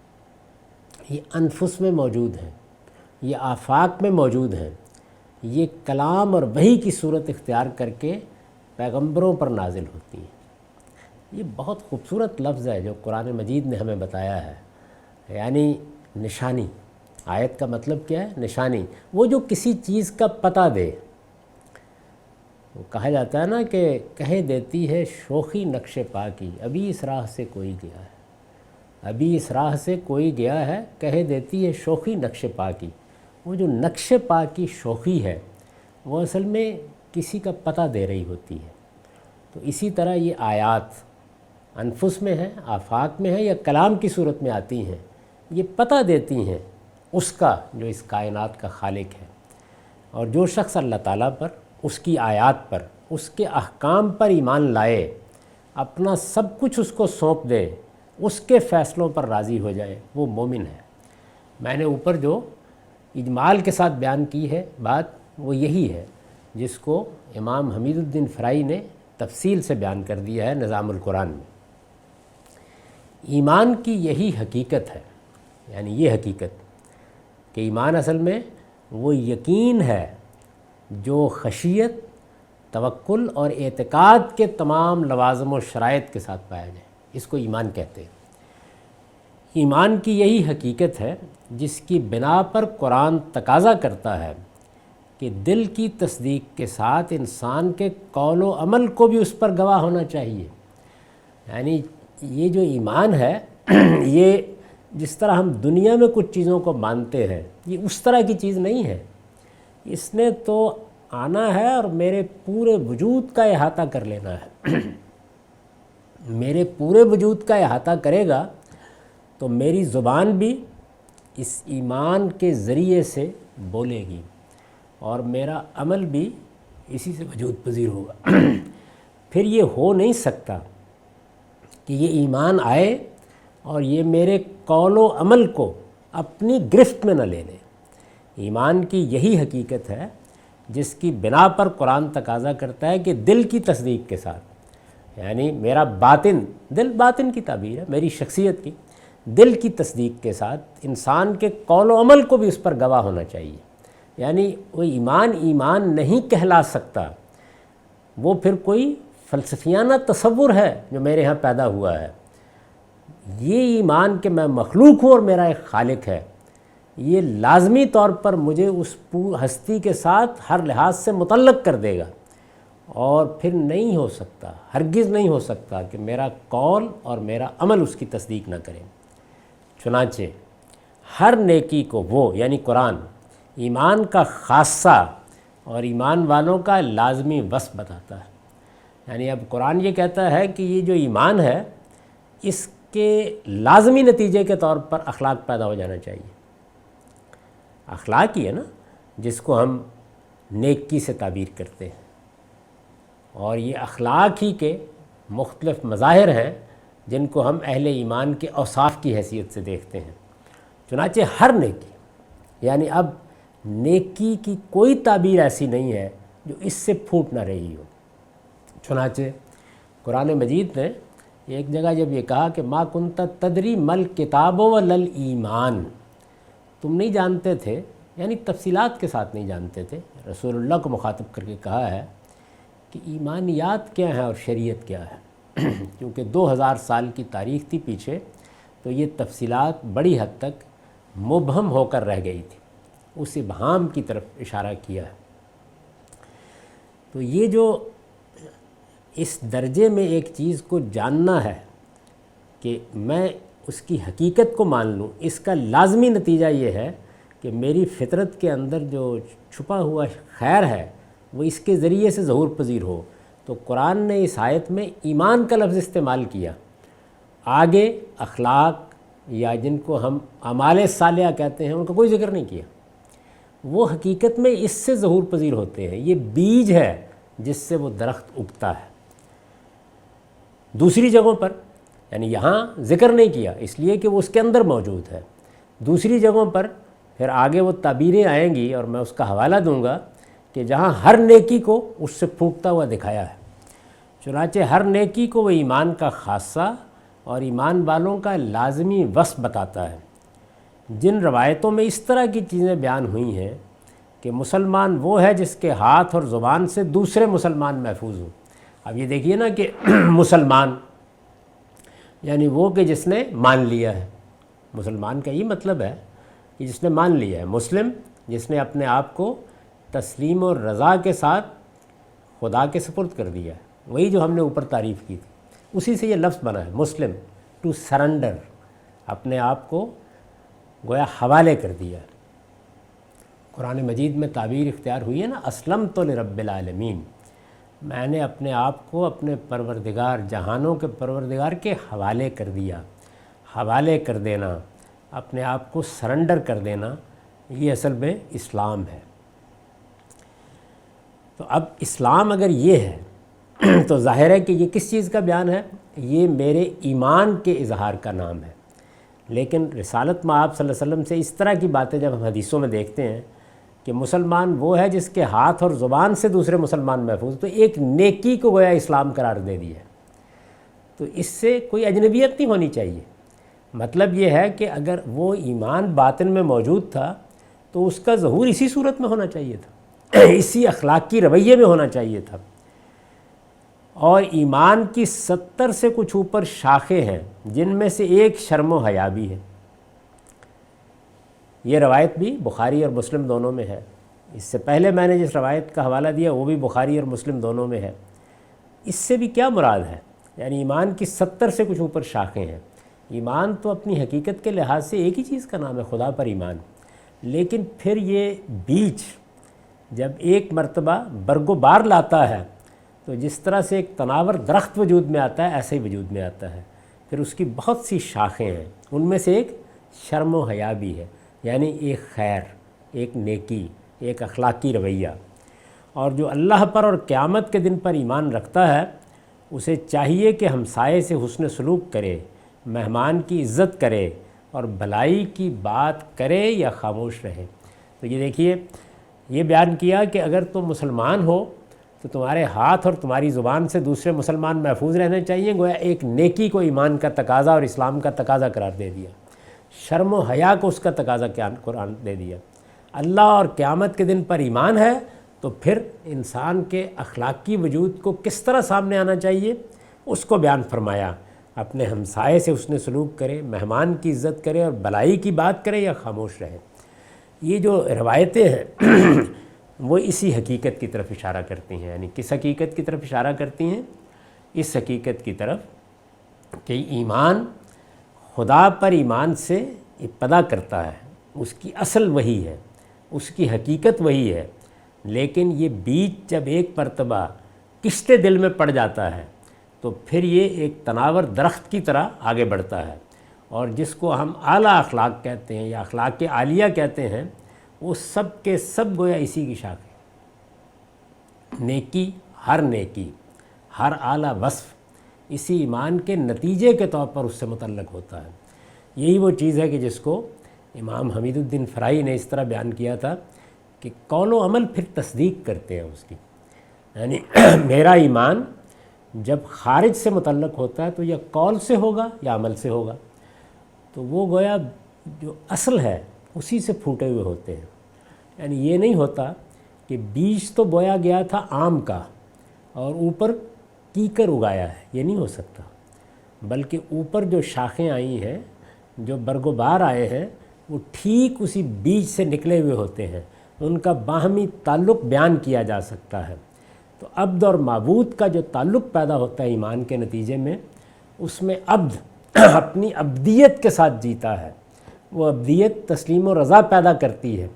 یہ انفس میں موجود ہیں، یہ آفاق میں موجود ہیں، یہ کلام اور وحی کی صورت اختیار کر کے پیغمبروں پر نازل ہوتی ہیں۔ یہ بہت خوبصورت لفظ ہے جو قرآن مجید نے ہمیں بتایا ہے، یعنی نشانی۔ آیت کا مطلب کیا ہے؟ نشانی، وہ جو کسی چیز کا پتہ دے۔ وہ کہا جاتا ہے نا کہ کہہ دیتی ہے شوخی نقش پا کی، ابھی اس راہ سے کوئی گیا ہے، ابھی اس راہ سے کوئی گیا ہے، کہہ دیتی ہے شوخی نقش پا کی۔ وہ جو نقش پا کی شوخی ہے وہ اصل میں کسی کا پتہ دے رہی ہوتی ہے۔ تو اسی طرح یہ آیات انفس میں ہیں، آفاق میں ہیں، یا کلام کی صورت میں آتی ہیں، یہ پتہ دیتی ہیں اس کا جو اس کائنات کا خالق ہے۔ اور جو شخص اللہ تعالیٰ پر، اس کی آیات پر، اس کے احکام پر ایمان لائے، اپنا سب کچھ اس کو سونپ دے، اس کے فیصلوں پر راضی ہو جائے، وہ مومن ہے۔ میں نے اوپر جو اجمال کے ساتھ بیان کی ہے بات، وہ یہی ہے جس کو امام حمید الدین فرائی نے تفصیل سے بیان کر دیا ہے نظام القرآن میں۔ ایمان کی یہی حقیقت ہے، یعنی یہ حقیقت کہ ایمان اصل میں وہ یقین ہے جو خشیت، توکل اور اعتقاد کے تمام لوازم و شرائط کے ساتھ پایا جائے، اس کو ایمان کہتے ہیں۔ ایمان کی یہی حقیقت ہے جس کی بنا پر قرآن تقاضا کرتا ہے کہ دل کی تصدیق کے ساتھ انسان کے قول و عمل کو بھی اس پر گواہ ہونا چاہیے۔ یعنی یہ جو ایمان ہے یہ جس طرح ہم دنیا میں کچھ چیزوں کو مانتے ہیں، یہ اس طرح کی چیز نہیں ہے۔ اس نے تو آنا ہے اور میرے پورے وجود کا احاطہ کر لینا ہے۔ میرے پورے وجود کا احاطہ کرے گا تو میری زبان بھی اس ایمان کے ذریعے سے بولے گی، اور میرا عمل بھی اسی سے وجود پذیر ہوگا۔ پھر یہ ہو نہیں سکتا کہ یہ ایمان آئے اور یہ میرے قول و عمل کو اپنی گرفت میں نہ لے لے۔ ایمان کی یہی حقیقت ہے جس کی بنا پر قرآن تقاضا کرتا ہے کہ دل کی تصدیق کے ساتھ، یعنی میرا باطن، دل باطن کی تعبیر ہے میری شخصیت کی، دل کی تصدیق کے ساتھ انسان کے قول و عمل کو بھی اس پر گواہ ہونا چاہیے۔ یعنی وہ ایمان نہیں کہلا سکتا، وہ پھر کوئی فلسفیانہ تصور ہے جو میرے ہاں پیدا ہوا ہے۔ یہ ایمان کہ میں مخلوق ہوں اور میرا ایک خالق ہے، یہ لازمی طور پر مجھے اس ہستی کے ساتھ ہر لحاظ سے متعلق کر دے گا، اور پھر نہیں ہو سکتا، ہرگز نہیں ہو سکتا کہ میرا قول اور میرا عمل اس کی تصدیق نہ کرے۔ چنانچہ ہر نیکی کو وہ، یعنی قرآن، ایمان کا خاصہ اور ایمان والوں کا لازمی وصف بتاتا ہے۔ یعنی اب قرآن یہ کہتا ہے کہ یہ جو ایمان ہے اس کے لازمی نتیجے کے طور پر اخلاق پیدا ہو جانا چاہیے۔ اخلاق ہی ہے نا جس کو ہم نیکی سے تعبیر کرتے ہیں۔ اور یہ اخلاق ہی کے مختلف مظاہر ہیں جن کو ہم اہل ایمان کے اوصاف کی حیثیت سے دیکھتے ہیں۔ چنانچہ ہر نیکی، یعنی اب نیکی کی کوئی تعبیر ایسی نہیں ہے جو اس سے پھوٹ نہ رہی ہو۔ چنانچہ قرآن مجید نے ایک جگہ جب یہ کہا کہ ما کنت تدری مل کتاب ولل ایمان، تم نہیں جانتے تھے، یعنی تفصیلات کے ساتھ نہیں جانتے تھے، رسول اللہ کو مخاطب کر کے کہا ہے کہ ایمانیات کیا ہیں اور شریعت کیا ہے۔ کیونکہ 2000 سال کی تاریخ تھی پیچھے، تو یہ تفصیلات بڑی حد تک مبہم ہو کر رہ گئی تھی، اس ابہام کی طرف اشارہ کیا ہے۔ تو یہ جو اس درجے میں ایک چیز کو جاننا ہے کہ میں اس کی حقیقت کو مان لوں، اس کا لازمی نتیجہ یہ ہے کہ میری فطرت کے اندر جو چھپا ہوا خیر ہے وہ اس کے ذریعے سے ظہور پذیر ہو۔ تو قرآن نے اس آیت میں ایمان کا لفظ استعمال کیا، آگے اخلاق یا جن کو ہم اعمال صالحہ کہتے ہیں ان کا کوئی ذکر نہیں کیا۔ وہ حقیقت میں اس سے ظہور پذیر ہوتے ہیں، یہ بیج ہے جس سے وہ درخت اگتا ہے۔ دوسری جگہوں پر یعنی یہاں ذکر نہیں کیا اس لیے کہ وہ اس کے اندر موجود ہے، دوسری جگہوں پر پھر آگے وہ تعبیریں آئیں گی اور میں اس کا حوالہ دوں گا کہ جہاں ہر نیکی کو اس سے پھوٹتا ہوا دکھایا ہے۔ چنانچہ ہر نیکی کو وہ ایمان کا خاصہ اور ایمان والوں کا لازمی وصف بتاتا ہے۔ جن روایتوں میں اس طرح کی چیزیں بیان ہوئی ہیں کہ مسلمان وہ ہے جس کے ہاتھ اور زبان سے دوسرے مسلمان محفوظ ہوں۔ اب یہ دیکھیے نا کہ مسلمان یعنی وہ کہ جس نے مان لیا ہے، مسلمان کا یہ مطلب ہے کہ جس نے مان لیا ہے، مسلم جس نے اپنے آپ کو تسلیم و رضا کے ساتھ خدا کے سپرد کر دیا ہے، وہی جو ہم نے اوپر تعریف کی تھی، اسی سے یہ لفظ بنا ہے مسلم، ٹو سرنڈر، اپنے آپ کو گویا حوالے کر دیا ہے۔ قرآن مجید میں تعبیر اختیار ہوئی ہے نا، اسلمت لرب العالمین، میں نے اپنے آپ کو اپنے پروردگار، جہانوں کے پروردگار کے حوالے کر دیا۔ حوالے کر دینا، اپنے آپ کو سرنڈر کر دینا، یہ اصل میں اسلام ہے۔ تو اب اسلام اگر یہ ہے تو ظاہر ہے کہ یہ کس چیز کا بیان ہے؟ یہ میرے ایمان کے اظہار کا نام ہے۔ لیکن رسالت مآب صلی اللہ علیہ وسلم سے اس طرح کی باتیں جب ہم حدیثوں میں دیکھتے ہیں کہ مسلمان وہ ہے جس کے ہاتھ اور زبان سے دوسرے مسلمان محفوظ، تو ایک نیکی کو گویا اسلام قرار دے دیا ہے۔ تو اس سے کوئی اجنبیت نہیں ہونی چاہیے۔ مطلب یہ ہے کہ اگر وہ ایمان باطن میں موجود تھا تو اس کا ظہور اسی صورت میں ہونا چاہیے تھا، اسی اخلاقی رویے میں ہونا چاہیے تھا۔ اور ایمان کی 70 سے کچھ اوپر شاخیں ہیں جن میں سے ایک شرم و حیا بھی ہے۔ یہ روایت بھی بخاری اور مسلم دونوں میں ہے۔ اس سے پہلے میں نے جس روایت کا حوالہ دیا وہ بھی بخاری اور مسلم دونوں میں ہے۔ اس سے بھی کیا مراد ہے؟ یعنی ایمان کی 70 سے کچھ اوپر شاخیں ہیں۔ ایمان تو اپنی حقیقت کے لحاظ سے ایک ہی چیز کا نام ہے، خدا پر ایمان، لیکن پھر یہ بیج جب ایک مرتبہ برگ و بار لاتا ہے تو جس طرح سے ایک تناور درخت وجود میں آتا ہے ایسے ہی وجود میں آتا ہے۔ پھر اس کی بہت سی شاخیں ہیں، ان میں سے ایک شرم و حیا بھی ہے، یعنی ایک خیر، ایک نیکی، ایک اخلاقی رویہ۔ اور جو اللہ پر اور قیامت کے دن پر ایمان رکھتا ہے اسے چاہیے کہ ہمسائے سے حسن سلوک کرے، مہمان کی عزت کرے اور بھلائی کی بات کرے یا خاموش رہے۔ تو یہ دیکھیے، یہ بیان کیا کہ اگر تم مسلمان ہو تو تمہارے ہاتھ اور تمہاری زبان سے دوسرے مسلمان محفوظ رہنے چاہیے، گویا ایک نیکی کو ایمان کا تقاضا اور اسلام کا تقاضا قرار دے دیا، شرم و حیا کو اس کا تقاضا قرآن دے دیا۔ اللہ اور قیامت کے دن پر ایمان ہے تو پھر انسان کے اخلاقی وجود کو کس طرح سامنے آنا چاہیے اس کو بیان فرمایا۔ اپنے ہمسائے سے حسن سلوک کرے، مہمان کی عزت کرے اور بھلائی کی بات کرے یا خاموش رہے۔ یہ جو روایتیں ہیں وہ اسی حقیقت کی طرف اشارہ کرتی ہیں۔ یعنی کس حقیقت کی طرف اشارہ کرتی ہیں؟ اس حقیقت کی طرف کہ ایمان خدا پر ایمان سے ابتدا کرتا ہے، اس کی اصل وہی ہے، اس کی حقیقت وہی ہے، لیکن یہ بیج جب ایک مرتبہ کشت دل میں پڑ جاتا ہے تو پھر یہ ایک تناور درخت کی طرح آگے بڑھتا ہے، اور جس کو ہم اعلیٰ اخلاق کہتے ہیں یا اخلاق عالیہ کہتے ہیں، وہ سب کے سب گویا اسی کی شاخ ہے۔ نیکی، ہر نیکی ہر اعلیٰ وصف اسی ایمان کے نتیجے کے طور پر اس سے متعلق ہوتا ہے۔ یہی وہ چیز ہے کہ جس کو امام حمید الدین فرائی نے اس طرح بیان کیا تھا کہ قول و عمل پھر تصدیق کرتے ہیں اس کی، یعنی میرا ایمان جب خارج سے متعلق ہوتا ہے تو یا قول سے ہوگا یا عمل سے ہوگا، تو وہ گویا جو اصل ہے اسی سے پھوٹے ہوئے ہوتے ہیں۔ یعنی یہ نہیں ہوتا کہ بیج تو بویا گیا تھا آم کا اور اوپر کیکر اگایا ہے، یہ نہیں ہو سکتا، بلکہ اوپر جو شاخیں آئی ہیں، جو برگ و بار آئے ہیں، وہ ٹھیک اسی بیج سے نکلے ہوئے ہوتے ہیں، ان کا باہمی تعلق بیان کیا جا سکتا ہے۔ تو عبد اور معبود کا جو تعلق پیدا ہوتا ہے ایمان کے نتیجے میں، اس میں عبد اپنی عبدیت کے ساتھ جیتا ہے، وہ عبدیت تسلیم و رضا پیدا کرتی ہے۔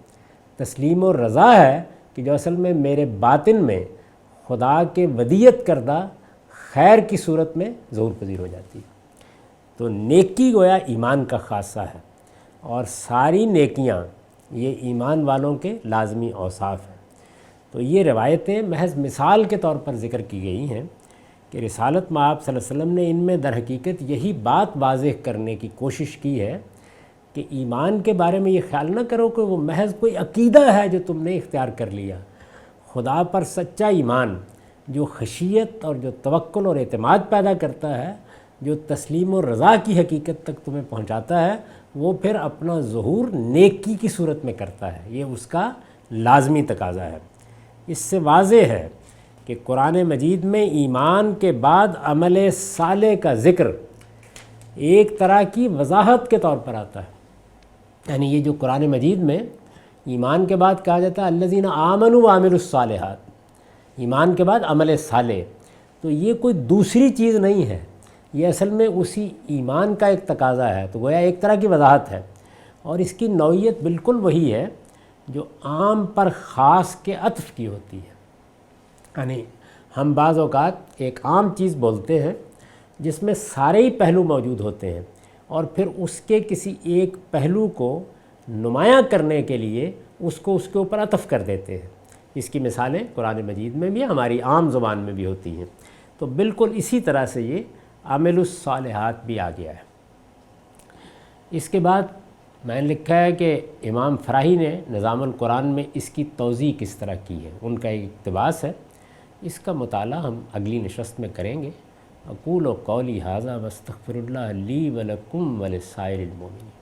تسلیم و رضا ہے کہ جو اصل میں میرے باطن میں خدا کے ودیت کردہ خیر کی صورت میں ظہور پذیر ہو جاتی ہے۔ تو نیکی گویا ایمان کا خاصہ ہے، اور ساری نیکیاں یہ ایمان والوں کے لازمی اوصاف ہیں۔ تو یہ روایتیں محض مثال کے طور پر ذکر کی گئی ہیں کہ رسالت مآب صلی اللہ علیہ وسلم نے ان میں در حقیقت یہی بات واضح کرنے کی کوشش کی ہے کہ ایمان کے بارے میں یہ خیال نہ کرو کہ وہ محض کوئی عقیدہ ہے جو تم نے اختیار کر لیا۔ خدا پر سچا ایمان جو خشیت اور جو توکل اور اعتماد پیدا کرتا ہے، جو تسلیم و رضا کی حقیقت تک تمہیں پہنچاتا ہے، وہ پھر اپنا ظہور نیکی کی صورت میں کرتا ہے، یہ اس کا لازمی تقاضا ہے۔ اس سے واضح ہے کہ قرآن مجید میں ایمان کے بعد عمل صالح کا ذکر ایک طرح کی وضاحت کے طور پر آتا ہے۔ یعنی یہ جو قرآن مجید میں ایمان کے بعد کہا جاتا ہے الذین آمنوا وعملوا الصالحات، ایمان کے بعد عمل صالح، تو یہ کوئی دوسری چیز نہیں ہے، یہ اصل میں اسی ایمان کا ایک تقاضا ہے۔ تو گویا ایک طرح کی وضاحت ہے، اور اس کی نوعیت بالکل وہی ہے جو عام پر خاص کے عطف کی ہوتی ہے۔ یعنی ہم بعض اوقات ایک عام چیز بولتے ہیں جس میں سارے ہی پہلو موجود ہوتے ہیں، اور پھر اس کے کسی ایک پہلو کو نمایاں کرنے کے لیے اس کو اس کے اوپر عطف کر دیتے ہیں۔ اس کی مثالیں قرآن مجید میں بھی ہماری عام زبان میں بھی ہوتی ہیں۔ تو بالکل اسی طرح سے یہ عمل الصالحات بھی آ گیا ہے۔ اس کے بعد میں نے لکھا ہے کہ امام فراہی نے نظام القرآن میں اس کی توضیح کس طرح کی ہے، ان کا ایک اقتباس ہے، اس کا مطالعہ ہم اگلی نشست میں کریں گے۔ اقول قولی ھذا واستغفر اللہ لی ولکم ولسائر المؤمنین۔